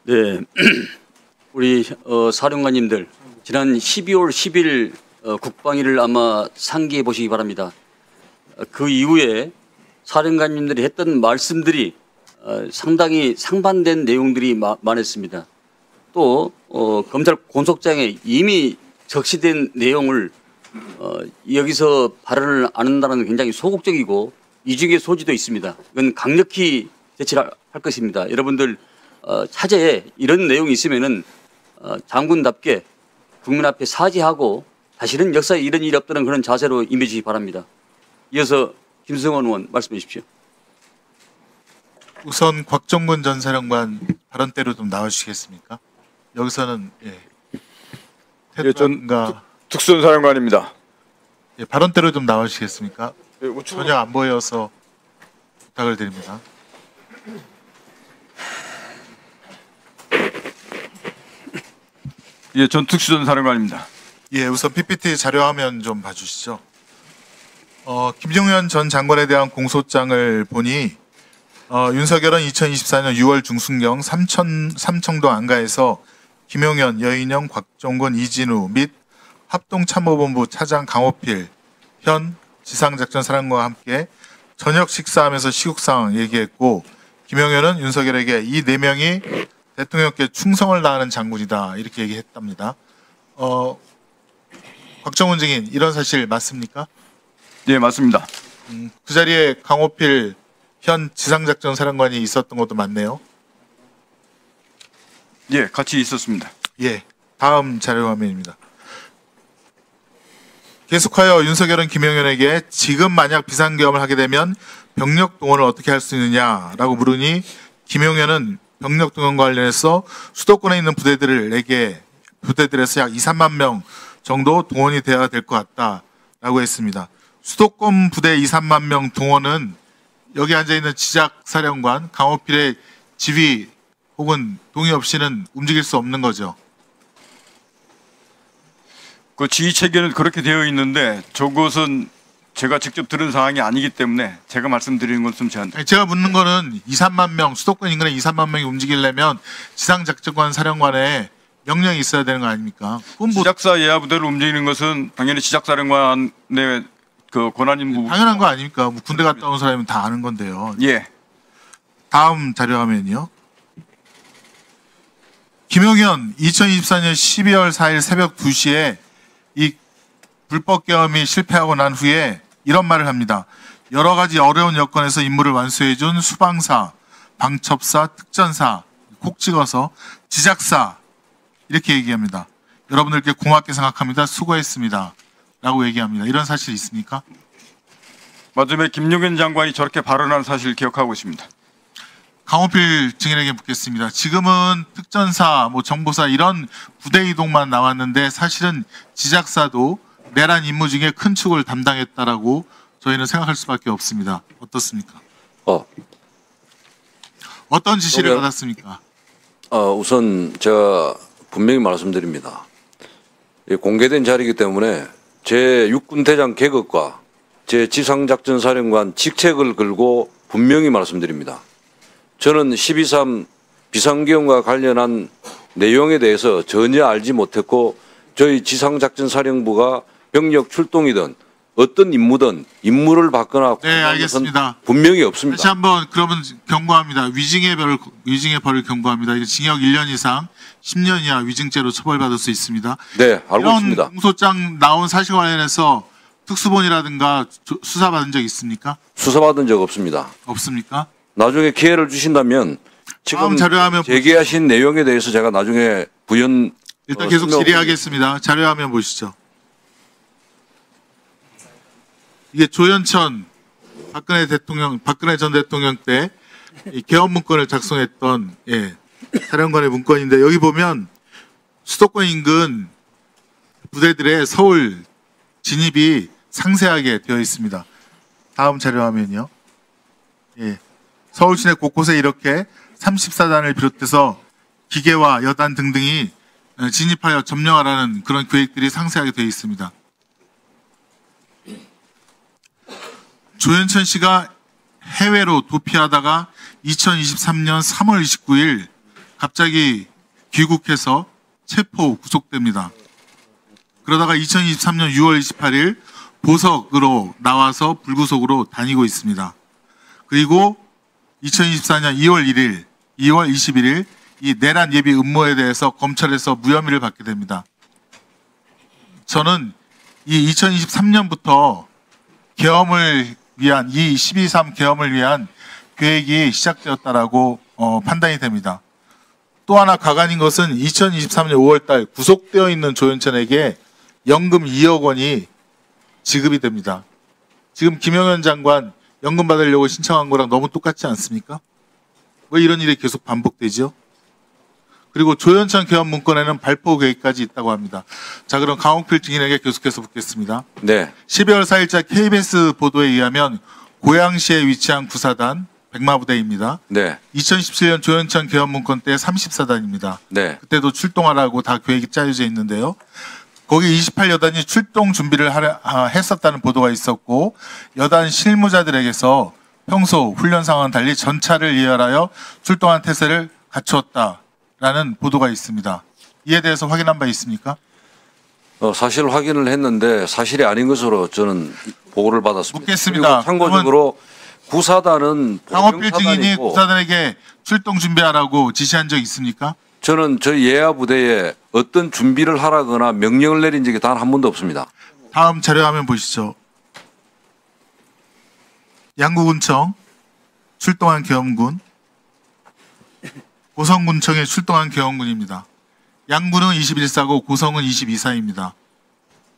네, 우리 사령관님들 지난 12월 10일 국방위를 아마 상기해 보시기 바랍니다. 그 이후에 사령관님들이 했던 말씀들이 상당히 상반된 내용들이 많았습니다. 또 검찰 공소장에 이미 적시된 내용을 여기서 발언을 안 한다는 건 굉장히 소극적이고 이중의 소지도 있습니다. 이건 강력히 대처할 것입니다. 여러분들 차제에 이런 내용이 있으면은 장군답게 국민 앞에 사죄하고 다시는 역사에 이런 일이 없다는 그런 자세로 임해주시기 바랍니다. 이어서 김성원 의원 말씀해 주십시오. 우선 곽종근 전 사령관 발언대로 좀 나와주시겠습니까? 여기서는 전 특수전 사령관입니다. 발언대로 좀 나와주시겠습니까? 우측으로. 전혀 안 보여서 부탁을 드립니다. 전 특수전 사령관입니다. 우선 PPT 자료화면 좀 봐주시죠. 김종현 전 장관에 대한 공소장을 보니 윤석열은 2024년 6월 중순경 삼청도 안가에서 김용현, 여인영, 곽종근, 이진우 및 합동참모본부 차장 강호필, 현 지상작전사령관과 함께 저녁 식사하면서 시국 상황 얘기했고, 김용현은 윤석열에게 이 4명이 대통령께 충성을 다하는 장군이다 이렇게 얘기했답니다. 곽종훈 증인, 이런 사실 맞습니까? 예, 맞습니다. 그 자리에 강호필 현 지상작전사령관이 있었던 것도 맞네요. 예, 같이 있었습니다. 다음 자료 화면입니다. 계속하여 윤석열은 김용현에게 지금 만약 비상계엄을 하게 되면 병력 동원을 어떻게 할 수 있느냐라고 물으니 김용현은 병력 동원과 관련해서 수도권에 있는 부대들에서 약 2, 3만 명 정도 동원이 되어야 될 것 같다라고 했습니다. 수도권 부대 2, 3만 명 동원은 여기 앉아있는 지작사령관 강호필의 지휘 혹은 동의 없이는 움직일 수 없는 거죠. 그 지휘 체계는 그렇게 되어 있는데 저것은 제가 직접 들은 상황이 아니기 때문에 제가 말씀드리는 것은 제가 묻는 거는 2, 3만 명, 수도권 인근에 2, 3만 명이 움직이려면 지상작전관 사령관에 명령이 있어야 되는 거 아닙니까? 지작사 예하 부대를 움직이는 것은 당연히 지작사령관의 그 권한인 부분. 당연한 거 아닙니까? 뭐 군대 갔다 온 사람은 다 아는 건데요. 예. 다음 자료 화면이요. 김용현 2024년 12월 4일 새벽 2시에 이 불법 계엄이 실패하고 난 후에 이런 말을 합니다. 여러 가지 어려운 여건에서 임무를 완수해준 수방사, 방첩사, 특전사 콕 찍어서 지작사 이렇게 얘기합니다. 여러분들께 고맙게 생각합니다. 수고했습니다. 라고 얘기합니다. 이런 사실 있습니까? 맞으면 김용현 장관이 저렇게 발언한 사실을 기억하고 있습니다. 강호필 증인에게 묻겠습니다. 지금은 특전사, 정보사 이런 부대 이동만 나왔는데 사실은 지작사도 내란 임무 중에 큰 축을 담당했다라고 저희는 생각할 수밖에 없습니다. 어떻습니까? 어떤 지시를 받았습니까? 우선 제가 분명히 말씀드립니다. 공개된 자리이기 때문에 제 육군대장 계급과 제 지상작전사령관 직책을 걸고 분명히 말씀드립니다. 저는 12.3 비상계엄과 관련한 내용에 대해서 전혀 알지 못했고 저희 지상작전사령부가 병력 출동이든 어떤 임무든 임무를 받거나 알겠습니다. 분명히 없습니다. 다시 한번 그러면 경고합니다. 위증의 벌을 경고합니다. 징역 1년 이상 10년 이하 위증죄로 처벌받을 수 있습니다. 네, 알고 있습니다. 이런 공소장 나온 사실 관련해서 특수본이라든가 수사받은 적 있습니까? 수사받은 적 없습니다. 없습니까? 나중에 기회를 주신다면 지금 제기하신 내용에 대해서 제가 나중에 일단 계속 질의하겠습니다. 자료화면 보시죠. 이게 조현천 박근혜 전 대통령 때 계엄 문건을 작성했던 사령관의 문건인데 여기 보면 수도권 인근 부대들의 서울 진입이 상세하게 되어 있습니다. 다음 자료화면이요. 서울 시내 곳곳에 이렇게 34단을 비롯해서 기계와 여단 등등이 진입하여 점령하라는 그런 계획들이 상세하게 되어 있습니다. 조현천 씨가 해외로 도피하다가 2023년 3월 29일 갑자기 귀국해서 체포 구속됩니다. 그러다가 2023년 6월 28일 보석으로 나와서 불구속으로 다니고 있습니다. 그리고 2024년 2월 1일, 2월 21일 이 내란 예비 음모에 대해서 검찰에서 무혐의를 받게 됩니다. 저는 이 2023년부터 계엄을 위한 이 12.3 계엄을 위한 계획이 시작되었다라고 판단이 됩니다. 또 하나 가관인 것은 2023년 5월달 구속되어 있는 조현천에게 연금 2억 원이 지급이 됩니다. 지금 김영현 장관 연금 받으려고 신청한 거랑 너무 똑같지 않습니까? 왜 이런 일이 계속 반복되죠? 그리고 조현천 계엄 문건에는 발포 계획까지 있다고 합니다. 자, 그럼 강홍필 증인에게 계속해서 묻겠습니다. 네. 12월 4일자 KBS 보도에 의하면 고양시에 위치한 구사단 백마부대입니다. 네. 2017년 조현천 계엄 문건 때 34단입니다. 네. 그때도 출동하라고 다 계획이 짜여져 있는데요. 거기 28여단이 출동 준비를 했었다는 보도가 있었고 여단 실무자들에게서 평소 훈련 상황은 달리 전차를 예열하여 출동한 태세를 갖추었다라는 보도가 있습니다. 이에 대해서 확인한 바 있습니까? 사실 확인을 했는데 사실이 아닌 것으로 저는 보고를 받았습니다. 묻겠습니다. 그리고 참고적으로 구사단은 강호필 증인이 보병사단이고 구사단에게 출동 준비하라고 지시한 적 있습니까? 저는 저희 예하 부대에 어떤 준비를 하라거나 명령을 내린 적이 단 한 번도 없습니다. 다음 자료화면 보시죠. 양구군청 출동한 계엄군, 고성군청에 출동한 계엄군입니다. 양구는 21사고 고성은 22사입니다.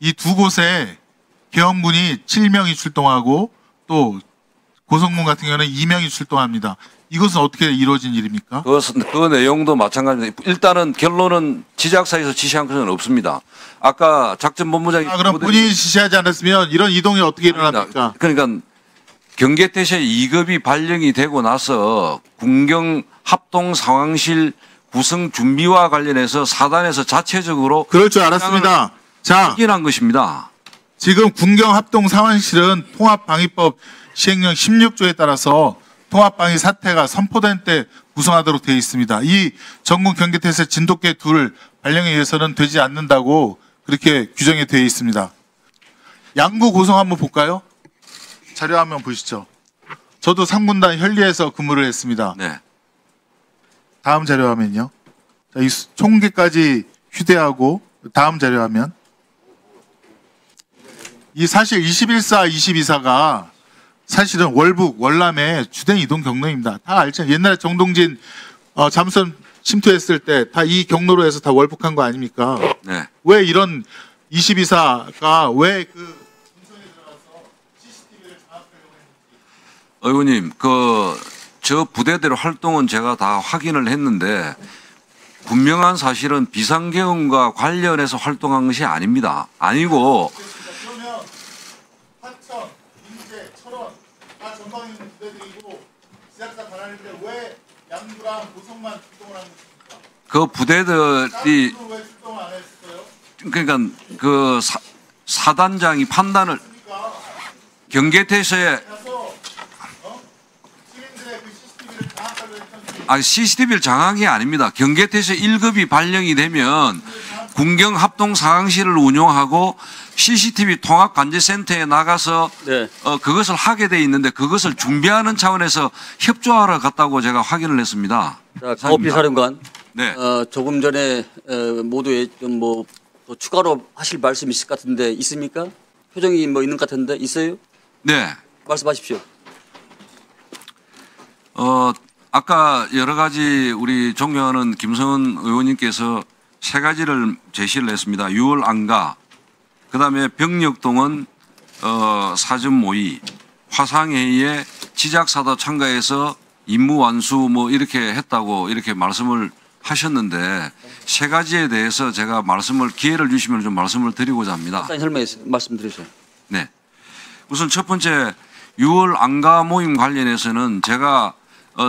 이 두 곳에 계엄군이 7명이 출동하고 또 고성군 같은 경우는 2명이 출동합니다. 이것은 어떻게 이루어진 일입니까? 그 내용도 마찬가지입니다. 일단은 결론은 지작사에서 지시한 것은 없습니다. 아까 작전본부장이 그럼 본인이 지시하지 않았으면 이런 이동이 어떻게 일어납니까? 그러니까 경계태세 2급이 발령이 되고 나서 군경 합동 상황실 구성 준비와 관련해서 사단에서 자체적으로 그럴 줄 알았습니다. 자, 확인한 것입니다. 지금 군경 합동 상황실은 통합방위법 시행령 16조에 따라서 통합방위 사태가 선포된 때 구성하도록 되어 있습니다. 이 전국 경계태세 진돗개 둘 발령에 의해서는 되지 않는다고 그렇게 규정이 되어 있습니다. 양구 고성 한번 볼까요? 자료 한번 보시죠. 저도 3군단 현리에서 근무를 했습니다. 네. 다음 자료 화면요. 자, 이 총기까지 휴대하고 다음 자료 화면. 이 사실 21사, 22사가 사실은 월북, 월남의 주된 이동 경로입니다. 다 알죠. 옛날에 정동진 잠수선 침투했을 때 다 이 경로로 해서 다 월북한 거 아닙니까? 네. 왜 이런 22사가 왜 그 군성에 들어가서 CCTV를 장악하려고 했는지. 의원님, 저 부대대로 활동은 제가 다 확인을 했는데 분명한 사실은 비상계엄과 관련해서 활동한 것이 아닙니다. 아니고 그러면 화천, 인제, 철원 다 전방에 있는 부대들이고 지작사 관할인데 왜 양구랑 고성만 출동을 한 것입니까? 그 부대들이 양구는 왜 출동을 안 했어요? 그러니까 그 사단장이 판단을 경계태세에 시민들의 그 CCTV를 장악하려 했던 아니 CCTV를 장악이 아닙니다. 경계태세 1급이 발령이 되면 군경 합동 상황실을 운용하고 CCTV 통합관제센터에 나가서 네. 그것을 하게 돼 있는데 그것을 준비하는 차원에서 협조하러 갔다고 제가 확인을 했습니다. 자, 강호필 사령관. 네. 조금 전에 모두에 좀 뭐 추가로 하실 말씀 있을 것 같은데 있습니까? 표정이 뭐 있는 것 같은데 있어요? 네. 말씀하십시오. 아까 여러 가지 우리 존경하는 김성은 의원님께서 세 가지를 제시를 했습니다. 6월 안가, 그다음에 병력동원 사전 모의, 화상회의에 지작사도 참가해서 임무 완수 뭐 이렇게 했다고 이렇게 말씀을 하셨는데 세 가지에 대해서 제가 기회를 주시면 좀 말씀을 드리고자 합니다. 설명해 말씀드리세요. 네. 우선 첫 번째 6월 안가 모임 관련해서는 제가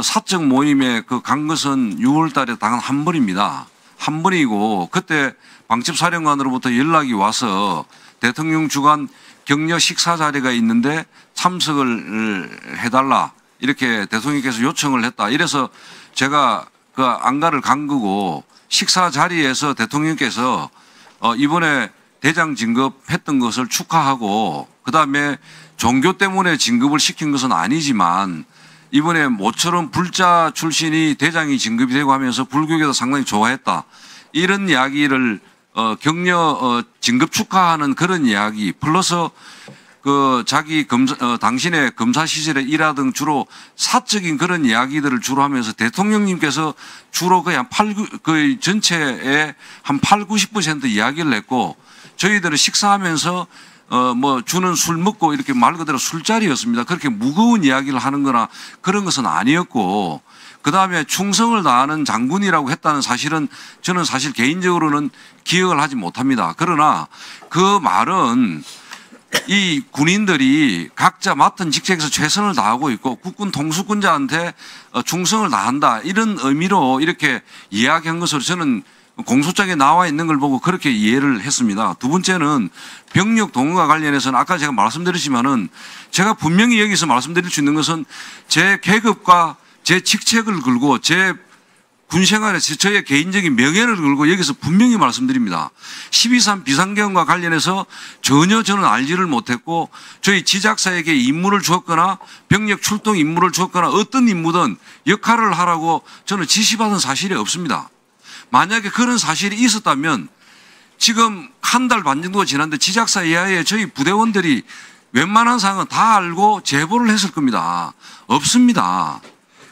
사적 모임에 간 것은 6월 달에 단 한 번입니다. 한 번이고 그때 방첩사령관으로부터 연락이 와서 대통령 주관 격려 식사 자리가 있는데 참석을 해달라 이렇게 대통령께서 요청을 했다. 이래서 제가 그 안가를 간 거고 식사 자리에서 대통령께서 이번에 대장 진급했던 것을 축하하고 그다음에 종교 때문에 진급을 시킨 것은 아니지만 이번에 모처럼 불자 출신이 대장이 진급이 되고 하면서 불교계도 상당히 좋아했다. 이런 이야기를 격려 진급 축하하는 그런 이야기 플러스 그 자기 당신의 검사 시절에 일하던 주로 사적인 그런 이야기들을 주로 하면서 대통령님께서 주로 거의 거의 전체의 한 8, 90% 이야기를 했고 저희들은 식사하면서 뭐 주는 술 먹고 이렇게 말 그대로 술자리였습니다. 그렇게 무거운 이야기를 하는 거나 그런 것은 아니었고 그다음에 충성을 다하는 장군이라고 했다는 사실은 저는 사실 개인적으로는 기억을 하지 못합니다. 그러나 그 말은 이 군인들이 각자 맡은 직책에서 최선을 다하고 있고 국군 통수권자한테 충성을 다한다 이런 의미로 이렇게 이야기한 것으로 저는 공소장에 나와 있는 걸 보고 그렇게 이해를 했습니다. 두 번째는 병력 동원과 관련해서는 아까 제가 말씀드렸지만은 제가 분명히 여기서 말씀드릴 수 있는 것은 제 계급과 제 직책을 걸고 제 군생활에 저의 개인적인 명예를 걸고 여기서 분명히 말씀드립니다. 12.3 비상계엄과 관련해서 전혀 저는 알지를 못했고 저희 지작사에게 임무를 주었거나 병력 출동 임무를 주었거나 어떤 임무든 역할을 하라고 저는 지시받은 사실이 없습니다. 만약에 그런 사실이 있었다면 지금 한 달 반 정도가 지났는데 지작사 이하의 저희 부대원들이 웬만한 사항은 다 알고 제보를 했을 겁니다. 없습니다.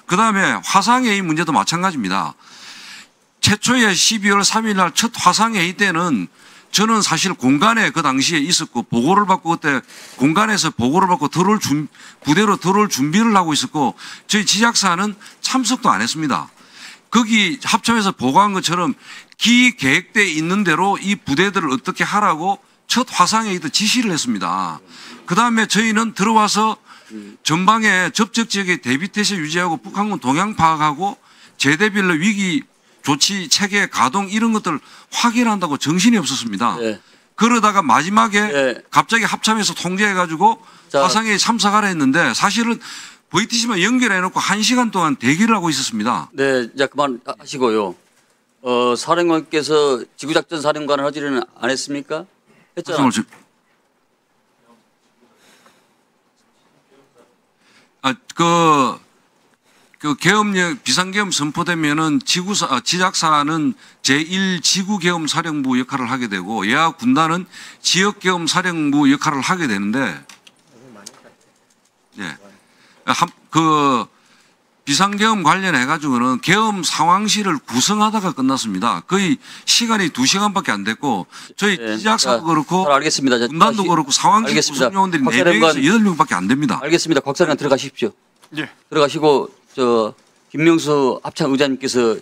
그다음에 화상회의 문제도 마찬가지입니다. 최초의 12월 3일 날 첫 화상회의 때는 저는 사실 공간에 그 당시에 있었고 보고를 받고 그때 공간에서 보고를 받고 부대로 들어올 준비를 하고 있었고 저희 지작사는 참석도 안 했습니다. 거기 합참에서 보고한 것처럼 기계획대에 있는 대로 이 부대들을 어떻게 하라고 첫 화상회의도 지시를 했습니다. 그다음에 저희는 들어와서 전방에 접촉 지역의 대비태세 유지하고 북한군 동향 파악하고 제대별로 위기 조치 체계 가동 이런 것들을 확인한다고 정신이 없었습니다. 네. 그러다가 마지막에 네. 갑자기 합참에서 통제해가지고 자. 화상회의 참석하라 했는데 사실은 VTC만 연결해놓고 1시간 동안 대기를 하고 있었습니다. 네, 이제 그만하시고요. 사령관께서 지구작전 사령관을 하지는 안 했습니까? 했잖아요. 말씀을 그 계엄령 비상계엄 선포되면은 지작사는 제1지구계엄 사령부 역할을 하게 되고 예하 군단은 지역계엄 사령부 역할을 하게 되는데 예. 그 비상계엄 관련해 가지고는 계엄 상황실을 구성하다가 끝났습니다. 거의 시간이 2시간밖에 안 됐고 저희 네, 지작사도 자, 그렇고 잘 알겠습니다. 자, 군단도 다시- 그렇고 상황실 알겠습니다. 구성요원들이 박 4명에서 사령관- 8명밖에 안 됩니다. 알겠습니다. 곽 사령관 들어가십시오. 예. 들어가시고 김명수 합참 의장님께서